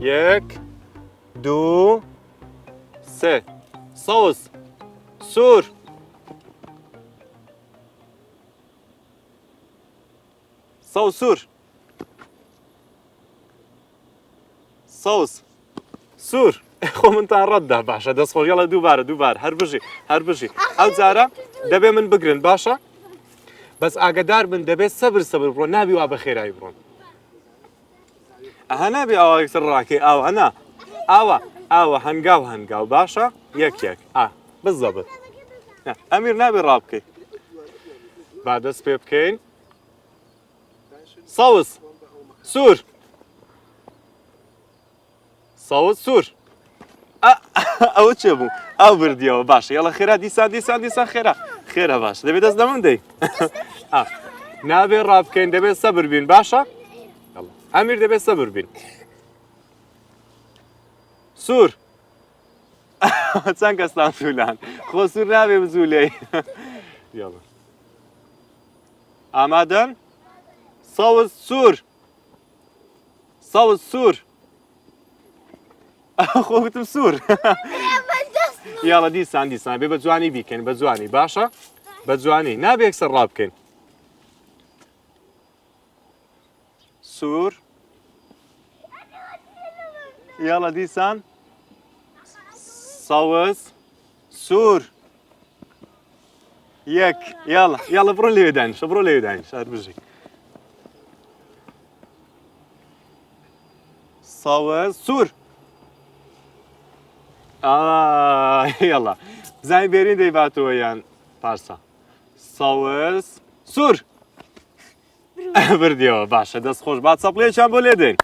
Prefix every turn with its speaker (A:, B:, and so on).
A: 1 2 3 صوص سور صوص سور خۆ منتان ڕەتدا باشە دەستخۆش یاڵە دووبارە هەر بژی ئەو جارە دەبێ من بگرن باشە بەس ئاگدار بن دەبێت سەبر بڕۆ نابی وا بە خێرایی بڕۆن ئەها نابێ ئاوا یەکسەر ڕاکێ ئاوە هەنگاو باشە یەک بزەبت ئەمیر نابێ ڕابکەی با دەست پێ بکەین سەوز سور ئەوە چێ بوو ئەو بردیەوە باشە یاڵە خێرا دیسان خێرا باش دەبێت دەست لە من دەی نابێ ڕابکەین دەبێت سەبر بین باشە ئەمیر دەبێت سەبر بین سور چەند کەستان سوولان خۆ سوور نابێ بزوولێی ئامادەن سەوز سوور خۆتم سوور یاڵە دیسان بێ بە جوانی بیکەن بە جوانی باشە بە جوانی نابێ یەکسەر ڕابکەین سوور یاڵە دیسان سەوز سوور یەک یاڵە بڕۆ لێوێ دانیشە هەر بژی سەوز سوور یاڵا بزانین بێرین دەیباتەوە یان پارسا سەوز سوور بردیەوە باشە دەست خۆش با چەپڵێکیان بۆ لێ دێن